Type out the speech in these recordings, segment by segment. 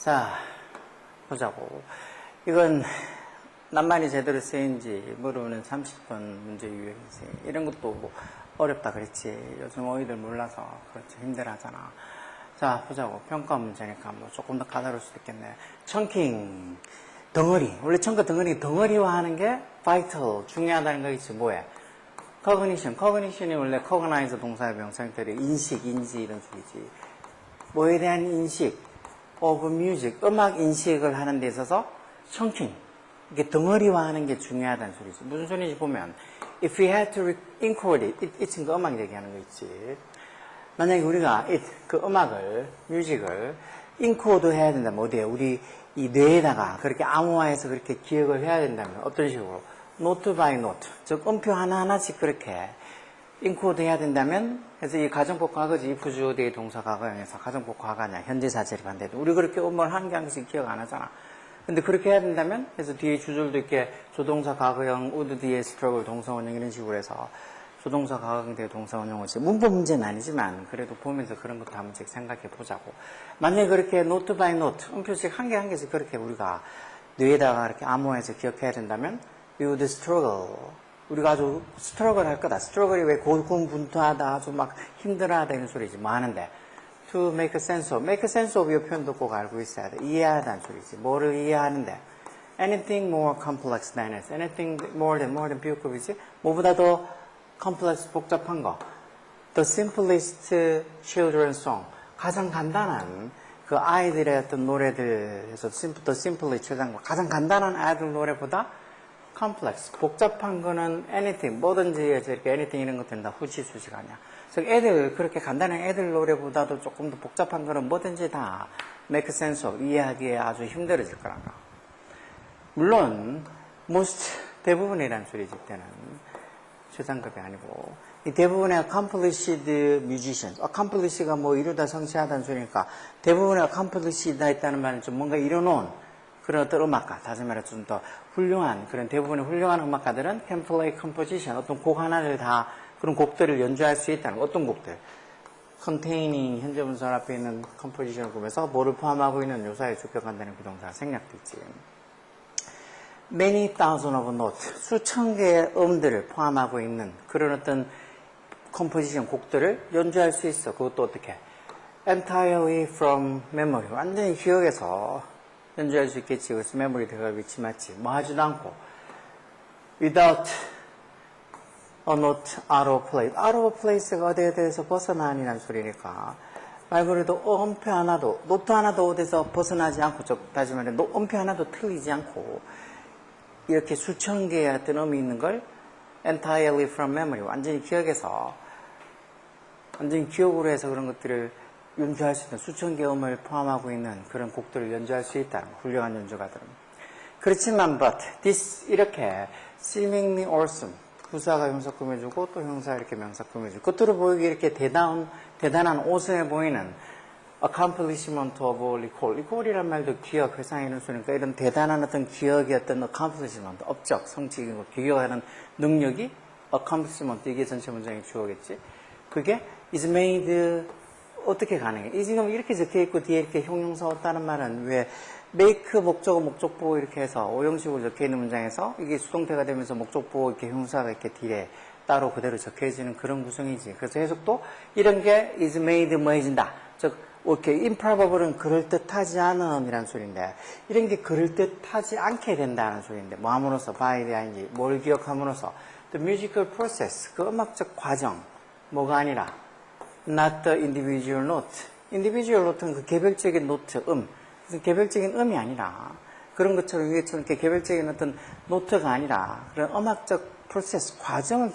자, 보자고. 이건 낱말이 제대로 쓰인지 모르는 30번 문제 유형이지. 이런 것도 어렵다 그랬지. 요즘 어이들 몰라서 그렇지 힘들어하잖아. 자, 보자고. 평가 문제니까 뭐 조금 더 까다로울 수도 있겠네. 청킹, 덩어리. 원래 청과 덩어리화하는 게 vital, 중요하다는 거 있지. 뭐해? cognition이 원래 cognize 동사의 명사형태로 인식, 인지 이런 소리지. 뭐에 대한 인식, of music, 음악 인식을 하는 데 있어서 chunking, 이게 덩어리화하는 게 중요하다는 소리지. 무슨 소리인지 보면 if we had to encode it, it은 그 음악 얘기하는 거 있지. 만약에 우리가 그 음악을, 뮤직을 encode 해야 된다면 어디에? 우리 이 뇌에다가 그렇게 암호화해서 그렇게 기억을 해야 된다면 어떤 식으로? 노트 바이 노트, 즉 음표 하나하나씩 그렇게 인코드 해야 된다면, 그래서 이 가정법 과거지, if 주어대의 동사 과거형에서 가정법 과거냐 현재 사실이 반대도 우리 그렇게 음을 한 개 한 개씩 기억 안 하잖아. 근데 그렇게 해야 된다면, 그래서 뒤에 주절도 이렇게 조동사 과거형, would 뒤에 스트러글 동사 원형 이런 식으로 해서 조동사 과거형 뒤에 동사 원형을 문법 문제는 아니지만 그래도 보면서 그런 것도 한 번씩 생각해 보자고. 만약에 그렇게 노트 바이 노트 음표씩 한 개 한 개씩 그렇게 우리가 뇌에다가 이렇게 암호해서 기억해야 된다면 we would struggle. 우리가 아주 스트러글 할 거다. 스트러글이 왜 고군분투하다, 아주 막 힘들어하다 이런 소리지. 뭐 하는데? To make sense of 이 표현도 꼭 알고 있어야 돼. 이해하다는 소리지. 뭐를 이해하는데? Anything more complex than it. Anything more than 비유급이지. 뭐보다 더 complex, 복잡한 거. The simplest children's song. 가장 간단한 그 아이들의 어떤 노래들에서 the simply 가장 간단한 아이들 노래보다 complex, 복잡한 거는 anything, 뭐든지 이렇게 anything 이런 것들은 다 후지수지가 아니야. 그래서 애들, 그렇게 간단한 애들 노래보다도 조금 더 복잡한 거는 뭐든지 다 make sense of, 이해하기에 아주 힘들어질 거란 거. 물론, most, 대부분이라는 소리지, 때는. 최상급이 아니고. 이 대부분의 accomplished musicians, accomplish가 뭐 이루다 성취하다는 소리니까 대부분의 accomplished가 있다는 말은 좀 뭔가 이뤄놓은 그런 어떤 음악가, 다시 말해서 좀 더 훌륭한, 그런 대부분의 훌륭한 음악가들은 can play composition, 어떤 곡 하나를 다, 그런 곡들을 연주할 수 있다는, 어떤 곡들. containing, 현재 분사 앞에 있는 composition을 보면서 뭐를 포함하고 있는 요사에 주격한다는 부동사 생략도 있지. many thousand of notes, 수천 개의 음들을 포함하고 있는 그런 어떤 composition, 곡들을 연주할 수 있어. 그것도 어떻게? entirely from memory, 완전히 기억에서 연주할 수 있겠지. 그래서 메모리 들어가기 위치맞지. 뭐 하지도 않고. Without a note out of place. out of place가 어디에 대해서 벗어나니라는 소리니까. 말 그대로 음표 하나도, 노트 하나도 어디서 벗어나지 않고, 다시 말해, 음표 하나도 틀리지 않고, 이렇게 수천 개의 어떤 음이 있는 걸 entirely from memory. 완전히 기억에서, 완전히 기억으로 해서 그런 것들을 연주할 수 있는 수천 개의 음을 포함하고 있는 그런 곡들을 연주할 수 있다는 훌륭한 연주가들은. 그렇지만 but this 이렇게 seemingly awesome 부사가 형사 꾸며주고 또 형사 이렇게 명사 꾸며주고 겉으로 보이기 이렇게 대단한 awesome 보이는 accomplishment of recall이란 말도 기억, 회상 이런 소리니까 이런 대단한 어떤 기억의 어떤 accomplishment, 업적, 성취, 기억하는 능력이 accomplishment 이게 전체 문장의 주어겠지. 그게 is made 어떻게 가능해? 이 지금 이렇게 적혀있고 뒤에 이렇게 형용사 없다는 말은 왜 make 목적어 목적보 이렇게 해서 오형식으로 적혀있는 문장에서 이게 수동태가 되면서 목적보 이렇게 형용사가 이렇게 뒤에 따로 그대로 적혀지는 그런 구성이지. 그래서 해석도 이런 게 is made 뭐 해진다. 즉 이렇게 improbable은 그럴듯하지 않음이라는 소리인데 이런 게 그럴듯하지 않게 된다는 소리인데 뭐 함으로써 by the ing 뭘 기억함으로써 the musical process 그 음악적 과정 뭐가 아니라 not the individual note. individual note는 그 개별적인 노트, 그래서 개별적인 음이 아니라 그런 것처럼 위에처럼 이렇게 개별적인 어떤 노트가 아니라 그런 음악적 프로세스,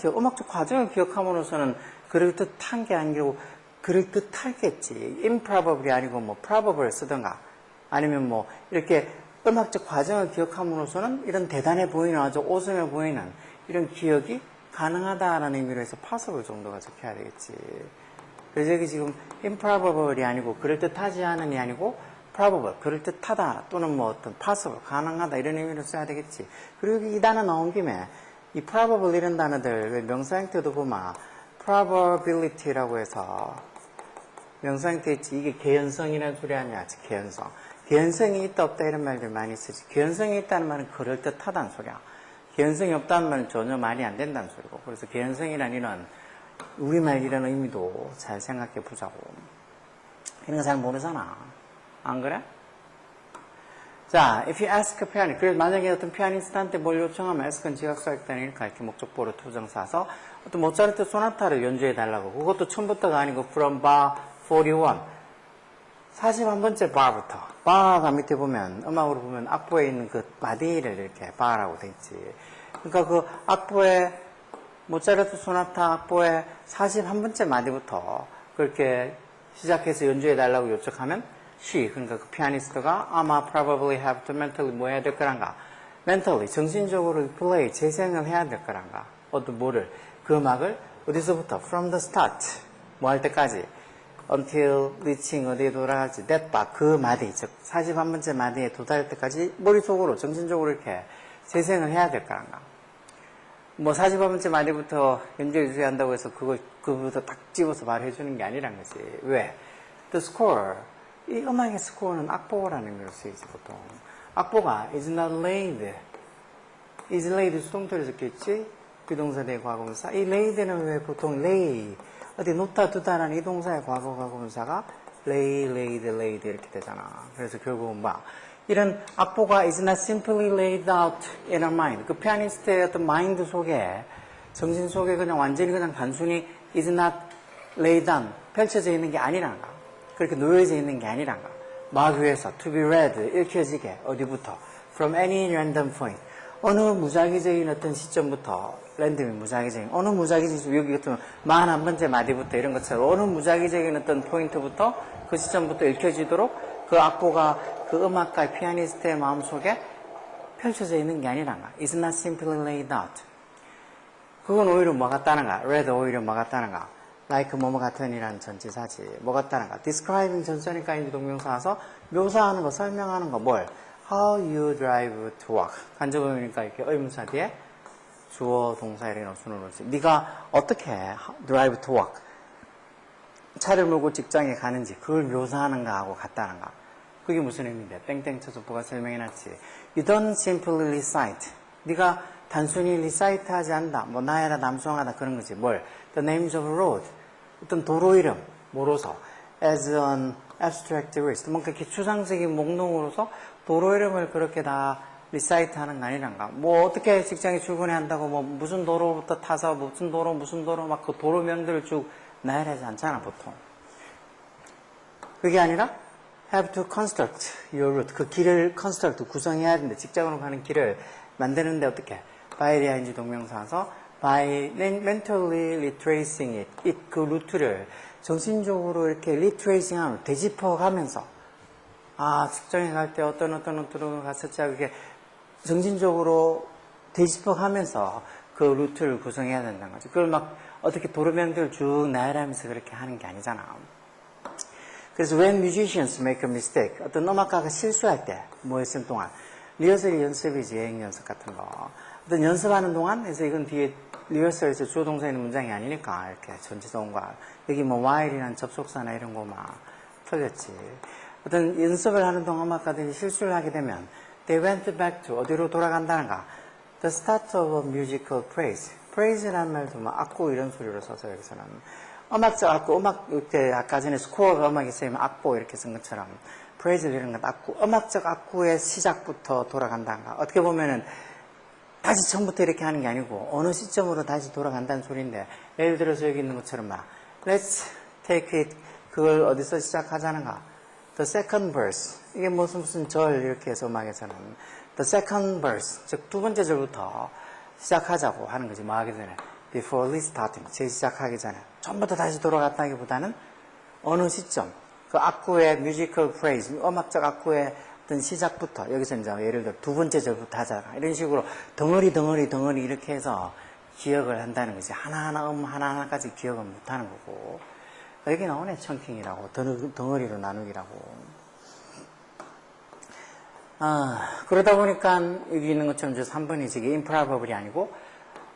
음악적 과정을 기억함으로써는 그럴듯한 게 아니고 그럴듯하겠지. improbable이 아니고 뭐 probable 쓰던가 아니면 뭐 이렇게 음악적 과정을 기억함으로써는 이런 대단해 보이는 아주 오성해 보이는 이런 기억이 가능하다라는 의미로 해서 possible 정도가 적혀야 되겠지. 그래서 여기 지금 improbable이 아니고 그럴듯하지 않은이 아니고 probable, 그럴듯하다 또는 뭐 어떤 possible, 가능하다 이런 의미로 써야 되겠지. 그리고 이 단어 나온 김에 이 probable 이런 단어들 명사 형태도 보면 probability라고 해서 명사 형태 있지. 이게 개연성이라는 소리 아니야. 개연성. 개연성이 있다 없다 이런 말들 많이 쓰지. 개연성이 있다는 말은 그럴듯하다는 소리야. 개연성이 없다는 말은 전혀 말이 안 된다는 소리고. 그래서 개연성이라는 이런 우리말 이런 의미도 잘 생각해 보자고. 이런 거 잘 모르잖아. 안 그래? 자, if you ask a pianist. 그래서 만약에 어떤 피아니스트한테 뭘 요청하면 ask는 지각사역단이니까 이렇게 목적보로 투정사서 어떤 모차르트 소나타를 연주해 달라고. 그것도 처음부터가 아니고 from bar 41. 41번째 bar부터. bar가 밑에 보면 음악으로 보면 악보에 있는 그 마디를 이렇게 bar라고 돼 있지. 그러니까 그 악보에 모차르트 소나타 악보의 41번째 마디부터 그렇게 시작해서 연주해 달라고 요청하면 그러니까 그 피아니스트가 아마 probably have to mentally 뭐 해야 될 거란가? mentally, 정신적으로 play, 재생을 해야 될 거란가? 어떤 뭐를, 그 음악을 어디서부터? from the start, 뭐 할 때까지 until reaching 어디에 도달할지 that bar, 그 마디, 즉 41번째 마디에 도달할 때까지 머릿속으로, 정신적으로 이렇게 재생을 해야 될 거란가? 뭐 41번째 마디부터 연주해 한다고 해서 그거부터 딱 집어서 말해 주는 게 아니란 거지. 왜? The score. 이 음악의 스코어는 악보라는 의미로 쓰이지, 보통. 악보가 is not laid. is laid 수동태로 적혀있지? 비동사 대 과거분사. 이 laid는 왜 보통 lay, 어디 놓다 두다라는 이 동사의 과거 과거분사가 lay, laid, laid 이렇게 되잖아. 그래서 결국은 뭐 이런 악보가 is not simply laid out in our mind. 그 피아니스트의 어떤 마인드 속에, 정신 속에 그냥 완전히 그냥 단순히 is not laid down, 펼쳐져 있는 게 아니란가. 그렇게 놓여져 있는 게 아니란가. 막 위에서 to be read, 읽혀지게 어디부터? from any random point. 어느 무작위적인 어떤 시점부터, 랜덤이 무작위적인, 어느 무작위적인, 여기 같은 41번째 마디부터 이런 것처럼 어느 무작위적인 어떤 포인트부터 그 시점부터 읽혀지도록 그 악보가 그 음악가 피아니스트의 마음속에 펼쳐져 있는 게 아니란가. It's not simply laid out. 그건 오히려 뭐 같다는가? read 오히려 뭐 같다는가? like 뭐뭐 같은이라는 전치사지. 뭐 같다는가? describing 전치사니까 이제 동명사 와서 묘사하는 거, 설명하는 거 뭘? how you drive to work. 간접음이니까 이렇게 의문사 뒤에 주어, 동사 이렇게 넣어주는 거지. 네가 어떻게 drive to work. 차를 몰고 직장에 가는지 그걸 묘사하는가 하고 같다는가. 그게 무슨 의미인데? 땡땡 쳐서 뭐가 설명해놨지. You don't simply recite. 네가 단순히 recite 하지 않는다. 뭐 나야라 남송하다 그런 거지. 뭘? The names of road. 어떤 도로 이름, 뭐로서 as an abstract list, 뭔가 이렇게 추상적인 목록으로서 도로 이름을 그렇게 다 recite 하는 거 아니란가. 뭐 어떻게 직장에 출근해야 한다고 뭐 무슨 도로부터 타서 무슨 도로 막 그 도로명들을 쭉 나열하지 않잖아 보통. 그게 아니라 have to construct your route. 그 길을 construct, 구성해야 되는데 직장으로 가는 길을 만드는데 어떻게? by ing 동명사서 by mentally retracing it. 그 루트를 정신적으로 이렇게 retracing 하면 되짚어 가면서 직장에 갈 때 어떤 루트로 갔었지 하고 이렇게 정신적으로 되짚어 가면서 그 루트를 구성해야 된다는 거죠. 그걸 막 어떻게 도로명들 쭉 나열하면서 그렇게 하는 게 아니잖아. 그래서 when musicians make a mistake, 어떤 음악가가 실수할 때, 뭐 했을 동안, 리허설 연습이지, 여행 연습 같은 거. 어떤 연습하는 동안, 그래서 이건 뒤에 리허설에서 주어 동사 있는 문장이 아니니까, 이렇게 전치동과, 여기 뭐 while이란 접속사나 이런 거 막 틀렸지. 어떤 연습을 하는 동안 음악가들이 실수를 하게 되면, they went back to, 어디로 돌아간다는가? The start of a musical praise. praise라는 말도 뭐 악보 이런 소리로 써서 여기서는. 음악적 악보, 이렇게 아까 전에 스코어가 음악이 쓰이면 악보 이렇게 쓴 것처럼 프레이즈 이런 건 악보, 음악적 악보의 시작부터 돌아간다는가. 어떻게 보면은 다시 처음부터 이렇게 하는 게 아니고 어느 시점으로 다시 돌아간다는 소리인데, 예를 들어서 여기 있는 것처럼 막 Let's take it, 그걸 어디서 시작하자는가. The second verse, 이게 무슨 절 이렇게 해서 음악에서는 The second verse, 즉 두 번째 절부터 시작하자고 하는 거지. 뭐 하기 전에 before restarting, 재시작하기 전에 처음부터 다시 돌아갔다기보다는 어느 시점, 그 악구의 뮤지컬 프레이즈, 음악적 악구의 어떤 시작부터, 여기서 이제 예를 들어 두 번째 절부터 하자, 이런 식으로 덩어리 이렇게 해서 기억을 한다는 거지. 하나하나 하나하나까지 기억을 못하는 거고. 여기 나오네, 청킹이라고. 덩어리로 나누기라고. 그러다 보니까 여기 있는 것처럼 저 3번이 지금 improbable이 아니고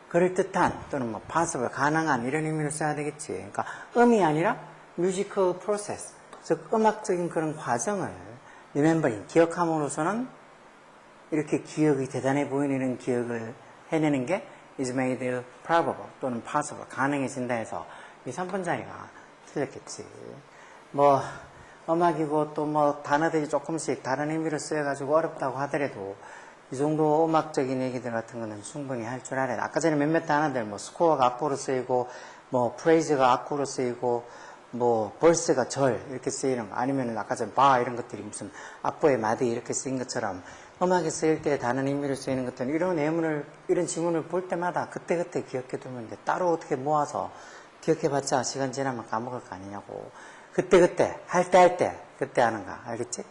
그럴듯한 또는 뭐 possible, 가능한 이런 의미를 써야 되겠지. 그러니까 음이 아니라 musical process, 즉 음악적인 그런 과정을 remembering, 기억함으로써는 이렇게 기억이 대단해 보이는 이런 기억을 해내는 게 is made probable 또는 possible, 가능해진다 해서 이 3번 자리가 틀렸겠지. 뭐 음악이고 또 뭐 단어들이 조금씩 다른 의미로 쓰여가지고 어렵다고 하더라도 이 정도 음악적인 얘기들 같은 거는 충분히 할 줄 알아야 돼. 아까 전에 몇몇 단어들 뭐 스코어가 악보로 쓰이고 뭐 프레이즈가 악보로 쓰이고 뭐 벌스가 절 이렇게 쓰이는 거 아니면 아까 전에 바 이런 것들이 무슨 악보의 마디 이렇게 쓰인 것처럼 음악에 쓰일 때 다른 의미로 쓰이는 것들은 이런 예문을 이런 지문을 볼 때마다 그때그때 기억해 두면 돼. 따로 어떻게 모아서 기억해봤자 시간 지나면 까먹을 거 아니냐고. 그때그때 할 때 그때 하는 거 알겠지?